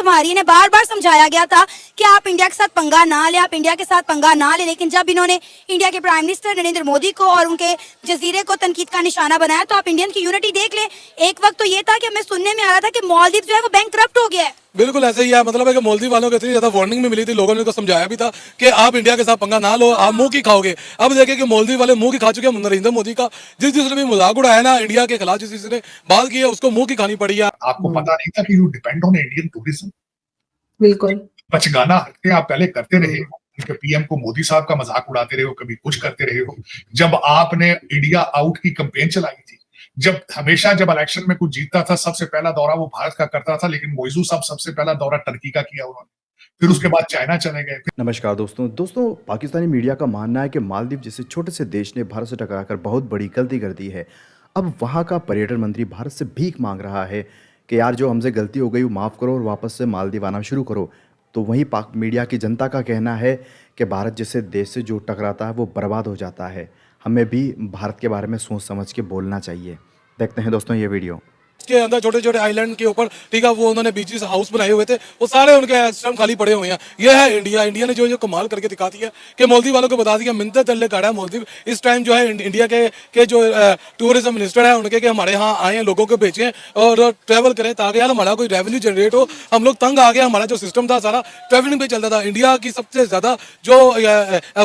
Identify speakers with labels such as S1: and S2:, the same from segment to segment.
S1: लात मारी। इन्हें बार बार समझाया गया था कि आप इंडिया के साथ पंगा ना ले, आप इंडिया के साथ पंगा ना ले, लेकिन जब इन्होंने इंडिया के प्राइम मिनिस्टर नरेंद्र मोदी को और उनके जजीरे को तनकीद का निशाना बनाया तो आप इंडियन की यूनिटी देख ले। एक वक्त तो ये था कि हमें सुनने में आ रहा था कि मालदीव जो है वो बैंकरप्ट हो गया है।
S2: बिल्कुल ऐसे ही है। मतलब है कि मालदीव वालों को इतनी ज्यादा वार्निंग भी मिली थी, लोगों ने उनको समझाया भी था कि आप इंडिया के साथ पंगा ना लो, आप मुंह की खाओगे। अब देखें कि मालदीव वाले मुंह की खा चुके हैं नरेंद्र मोदी का। जिसने भी मजाक उड़ाया ना इंडिया के खिलाफ, जिसने बात की है उसको मुंह की खानी पड़ी है।
S3: आपको पता नहीं था कि you depend on Indian tourism.
S1: बिल्कुल
S3: बचगाना हरकतें आप पहले करते रहे हो, उनके पीएम को मोदी साहब का मजाक उड़ाते रहे हो, कभी कुछ करते रहे हो। जब आपने इंडिया आउट की कैंपेन चलाई थी, जब इलेक्शन में कुछ जीतता था, सबसे पहला दौरा वो भारत का करता था, लेकिन मोइजू साहब सबसे पहला दौरा टर्की का किया उन्होंने, फिर उसके बाद चाइना चले गए।
S4: नमस्कार दोस्तों पाकिस्तानी मीडिया का मानना है कि मालदीव जैसे छोटे से देश ने भारत से टकराकर बहुत बड़ी गलती कर दी है। अब वहाँ का पर्यटन मंत्री भारत से भीख मांग रहा है कि यार जो हमसे गलती हो गई वो माफ़ करो और वापस से मालदीव आना शुरू करो। तो वहीं पाक मीडिया की जनता का कहना है कि भारत जैसे देश से जो टकराता है वो बर्बाद हो जाता है। हमें भी भारत के बारे में सोच समझ के बोलना चाहिए। देखते हैं दोस्तों ये वीडियो।
S2: के अंदर छोटे छोटे आइलैंड के ऊपर, ठीक है, वो उन्होंने बीचेस हाउस बनाए हुए थे, वो सारे उनके इस टाइम खाली पड़े हुए हैं। ये है इंडिया। इंडिया ने जो कमाल करके दिखा दिया कि मालदीव वालों को बता दिया, मिन्नत तल्ले काढ़ा है मालदीव इस टाइम जो है इंडिया के जो टूरिज्म मिनिस्टर है उनके, कि हमारे यहाँ आए, लोगों को भेजें और ट्रैवल करें ताकि यार हमारा कोई रेवेन्यू जनरेट हो। हम लोग तंग आ गए, हमारा जो सिस्टम था सारा ट्रैवलिंग पे चलता था। इंडिया की सबसे ज्यादा जो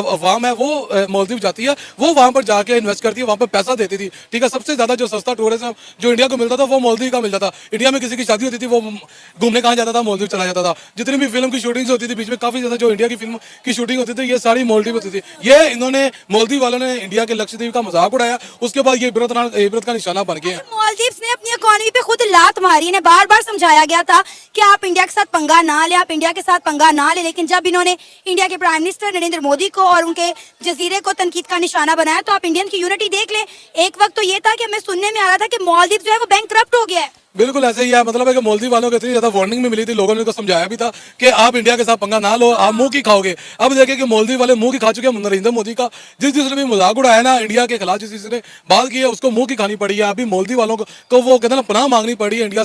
S2: अवाम है वो मालदीव जाती है, वो वहां पर जाके इन्वेस्ट करती है, वहां पर पैसा देती थी। ठीक है, सबसे ज्यादा जो सस्ता टूरिज्म जो इंडिया को मिलता था वो मालदीव का मिलता था। इंडिया में किसी की शादी होती थी वो घूमने कहाँ जाता था, मालदीव चला जाता था। जितनी भी फिल्म की शूटिंग्स होती थी बीच में, काफी ज्यादा जो इंडिया की फिल्म की शूटिंग होती थी ये सारी मालदीव होती थी। ये इन्होंने मालदीव वालों ने इंडिया के लक्षद्वीप का मजाक उड़ाया, उसके बाद ये इबरत का निशाना बन गए।
S1: मालदीव्स ने अपनी इकोनॉमी पे खुद लात मारी। इन्हें बार बार समझाया गया था कि आप इंडिया के साथ पंगा ना ले, आप इंडिया के साथ पंगा ना ले, लेकिन जब इन्होंने इंडिया के प्राइम मिनिस्टर नरेंद्र मोदी को और उनके जजीरे को तनकीद का निशाना बनाया तो आप इंडियन की यूनिटी देख ले। एक वक्त तो ये था कि हमें सुनने में आ रहा था कि मालदीव जो है वो बैंकरप्ट हो गया है।
S2: बिल्कुल ऐसे ही है। मतलब है कि मालदीव वालों को इतनी ज्यादा वार्निंग भी मिली थी, लोगों ने उनको समझाया भी था कि आप इंडिया के साथ पंगा ना लो, आप मुंह की खाओगे। अब देखें कि मालदीव वाले मुंह की खा चुके हैं नरेंद्र मोदी का। जिसने भी मजाक उड़ाया ना इंडिया के खिलाफ, जिसने बात की है उसको मुंह की खानी पड़ी है। अभी मालदीव वालों को वो कहते हैं ना पनाह मांगनी पड़ी है इंडिया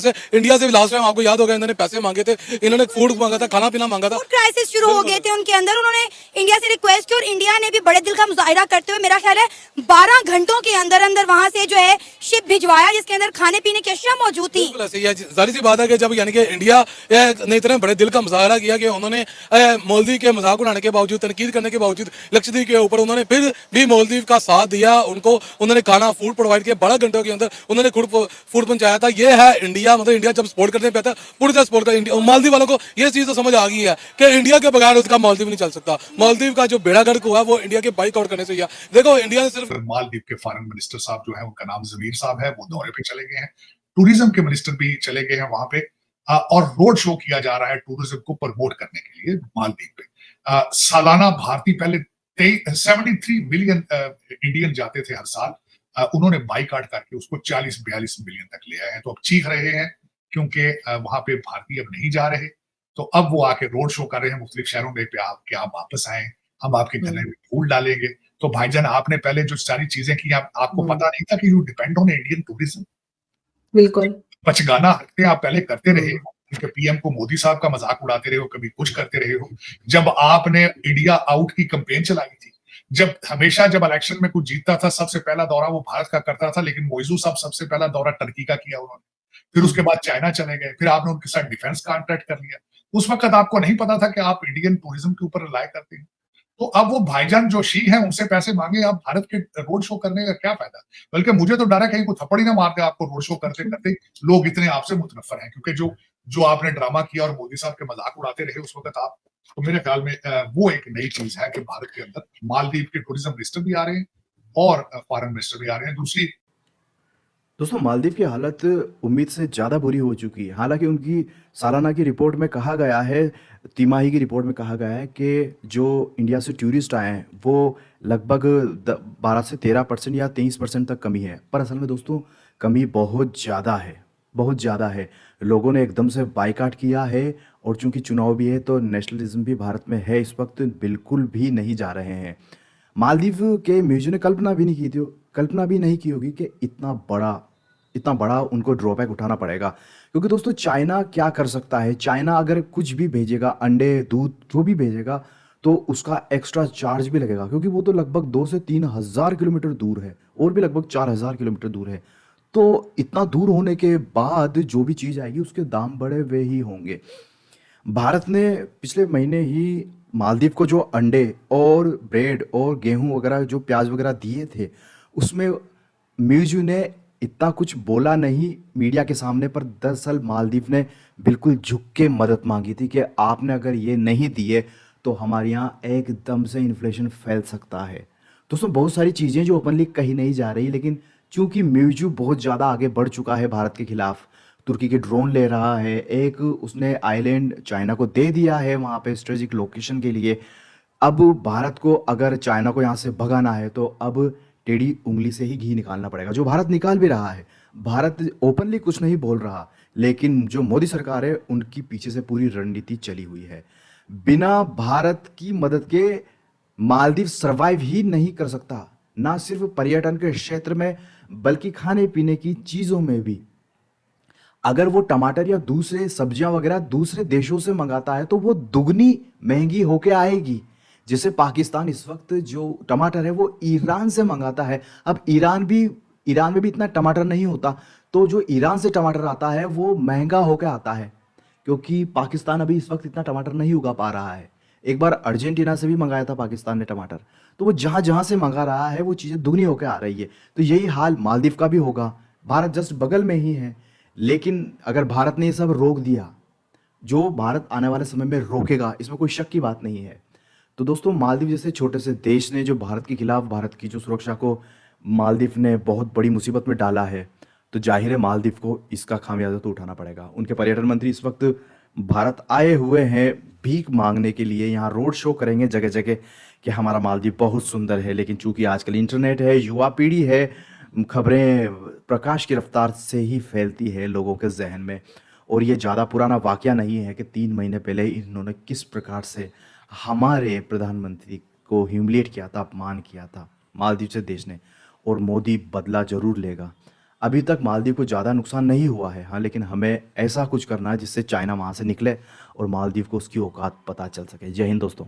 S2: से भी लास्ट टाइम आपको याद होगा इन्होंने पैसे मांगे थे, इन्होंने फूड मांगा था, खाना पीना मांगा था।
S1: क्राइसिस शुरू हो गए थे उनके अंदर, उन्होंने इंडिया से रिक्वेस्ट की और इंडिया ने भी बड़े दिल का मुजाहिरा करते हुए मेरा ख्याल है 12 घंटों के अंदर अंदर वहां से जो है शिप भिजवाया जिसके अंदर खाने पीने की अशिया मौजूद थी।
S2: जाहिर सी बात है कि जब यानी कि इंडिया ने इतने बड़े दिल का मुजाहरा किया कि उन्होंने मालदीव के मजाक उड़ाने के बावजूद, तनकीद करने के बावजूद लक्षद्वीप के ऊपर उन्होंने फिर भी मालदीव का साथ दिया। उनको उन्होंने खाना फूड प्रोवाइड किया, 12 घंटों के अंदर उन्होंने फूड पहुंचाया था। ये है इंडिया। मतलब इंडिया जब सपोर्ट करने पे आता पूरी तरह सपोर्ट कर। मालदीव वालों को ये चीज तो समझ आ गई है कि इंडिया के बगैर उसका मालदीव नहीं चल सकता। मालदीव का जो बेड़ा गर्क हुआ वो इंडिया के बाइकआउट करने से हुआ। देखो इंडिया ने सिर्फ
S3: मालदीव के फॉरेन मिनिस्टर साहब जो है उनका नाम जमीर साहब है, वो दौरे पे चले गए हैं। टूरिज्म के मिनिस्टर भी चले गए हैं वहां पे, और रोड शो किया जा रहा है टूरिज्म को प्रमोट करने के लिए मालदीव पे। सालाना भारतीय पहले 73 मिलियन इंडियन जाते थे हर साल, उन्होंने बाइकाट करके उसको 40-42 मिलियन तक ले आए हैं। तो अब चीख रहे हैं क्योंकि वहां पे भारतीय अब नहीं जा रहे, तो अब वो आके रोड शो कर रहे हैं मुख्तलिफ शहरों में पे, आप क्या वापस आए, हम आपके गले में फूल डालेंगे। तो भाईजान आपने पहले जो सारी चीजें की, आपको पता नहीं था कि you depend on Indian tourism.
S1: बिल्कुल
S3: बचगाना हरकतें आप पहले करते रहे हो, उनके पीएम को मोदी साहब का मजाक उड़ाते रहे हो, कभी कुछ करते रहे हो। जब आपने इंडिया आउट की कैंपेन चलाई थी, जब इलेक्शन में कुछ जीतता था, सबसे पहला दौरा वो भारत का करता था, लेकिन मोइजू साहब सबसे पहला दौरा टर्की का किया उन्होंने, फिर उसके बाद चाइना चले गए, फिर आपने उनके साथ डिफेंस कॉन्ट्रैक्ट कर लिया। उस वक्त आपको नहीं पता था कि आप इंडियन टूरिज्म के ऊपर रिलाय करते हैं। तो अब वो भाईजान जो शी है उनसे पैसे मांगे, आप भारत के रोड शो करने का क्या फायदा। बल्कि मुझे तो डर है कहीं को थप्पड़ ही ना मार दे आपको रोड शो करते करते लोग इतने आपसे मुतनफर हैं, क्योंकि जो आपने ड्रामा किया और मोदी साहब के मजाक उड़ाते रहे उस वक्त आप, तो मेरे ख्याल में वो एक नई चीज है कि भारत के अंदर मालदीव के टूरिज्म मिनिस्टर भी आ रहे हैं और फॉरेन मिनिस्टर भी आ रहे हैं। दूसरी
S4: दोस्तों मालदीव की हालत उम्मीद से ज़्यादा बुरी हो चुकी है। हालांकि उनकी सालाना की रिपोर्ट में कहा गया है, तिमाही की रिपोर्ट में कहा गया है कि जो इंडिया से टूरिस्ट आए हैं वो लगभग 12 से 13% या 23% तक कमी है। पर असल में दोस्तों कमी बहुत ज़्यादा है, बहुत ज़्यादा है। लोगों ने एकदम से बाइकाट किया है और चूंकि चुनाव भी है तो नेशनलिज्म भी भारत में है इस वक्त, बिल्कुल भी नहीं जा रहे हैं। मालदीव के म्यूजियम ने कल्पना भी नहीं की होगी कि इतना बड़ा इतना बड़ा उनको ड्रॉबैक उठाना पड़ेगा। क्योंकि दोस्तों चाइना क्या कर सकता है, चाइना अगर कुछ भी भेजेगा, अंडे दूध जो भी भेजेगा, तो उसका एक्स्ट्रा चार्ज भी लगेगा, क्योंकि वो तो लगभग 2 से 3 हज़ार किलोमीटर दूर है और भी लगभग 4,000 किलोमीटर दूर है। तो इतना दूर होने के बाद जो भी चीज़ आएगी उसके दाम बढ़े हुए ही होंगे। भारत ने पिछले महीने ही मालदीव को जो अंडे और ब्रेड और गेहूं वगैरह जो प्याज वगैरह दिए थे, उसमें म्यूजू ने इतना कुछ बोला नहीं मीडिया के सामने, पर दरअसल मालदीव ने बिल्कुल झुक के मदद मांगी थी कि आपने अगर ये नहीं दिए तो हमारे यहाँ एकदम से इन्फ्लेशन फैल सकता है। दोस्तों बहुत सारी चीज़ें जो ओपनली कही नहीं जा रही, लेकिन चूंकि म्यूजू बहुत ज़्यादा आगे बढ़ चुका है भारत के खिलाफ, तुर्की के ड्रोन ले रहा है, एक उसने आइलैंड चाइना को दे दिया है वहाँ पे स्ट्रेटेजिक लोकेशन के लिए। अब भारत को अगर चाइना को यहाँ से भगाना है तो अब टेढ़ी उंगली से ही घी निकालना पड़ेगा, जो भारत निकाल भी रहा है। भारत ओपनली कुछ नहीं बोल रहा, लेकिन जो मोदी सरकार है उनकी पीछे से पूरी रणनीति चली हुई है। बिना भारत की मदद के मालदीव सरवाइव ही नहीं कर सकता, ना सिर्फ पर्यटन के क्षेत्र में बल्कि खाने पीने की चीज़ों में भी। अगर वो टमाटर या दूसरे सब्जियां वगैरह दूसरे देशों से मंगाता है तो वो दुगनी महंगी होके आएगी। जैसे पाकिस्तान इस वक्त जो टमाटर है वो ईरान से मंगाता है। अब ईरान में भी इतना टमाटर नहीं होता, तो जो ईरान से टमाटर आता है वो महंगा होके आता है, क्योंकि पाकिस्तान अभी इस वक्त इतना टमाटर नहीं उगा पा रहा है। एक बार अर्जेंटीना से भी मंगाया था पाकिस्तान ने टमाटर, तो वो जहां जहां से मंगा रहा है वो चीज़ें दुगनी होकर आ रही है। तो यही हाल मालदीव का भी होगा। भारत जस्ट बगल में ही है, लेकिन अगर भारत ने ये सब रोक दिया, जो भारत आने वाले समय में रोकेगा, इसमें कोई शक की बात नहीं है। तो दोस्तों मालदीव जैसे छोटे से देश ने जो भारत के खिलाफ भारत की जो सुरक्षा को मालदीव ने बहुत बड़ी मुसीबत में डाला है, तो जाहिर है मालदीव को इसका खामियाजा तो उठाना पड़ेगा। उनके पर्यटन मंत्री इस वक्त भारत आए हुए हैं भीख मांगने के लिए, यहाँ रोड शो करेंगे जगह जगह कि हमारा मालदीव बहुत सुंदर है। लेकिन चूंकि आजकल इंटरनेट है, युवा पीढ़ी है, खबरें प्रकाश की रफ्तार से ही फैलती है लोगों के जहन में। और ये ज़्यादा पुराना वाकया नहीं है कि 3 महीने पहले इन्होंने किस प्रकार से हमारे प्रधानमंत्री को ह्यूमिलिएट किया था, अपमान किया था मालदीव से देश ने। और मोदी बदला जरूर लेगा। अभी तक मालदीव को ज़्यादा नुकसान नहीं हुआ है, हाँ, लेकिन हमें ऐसा कुछ करना है जिससे चाइना वहाँ से निकले और मालदीव को उसकी औकात पता चल सके। जय हिंद दोस्तों।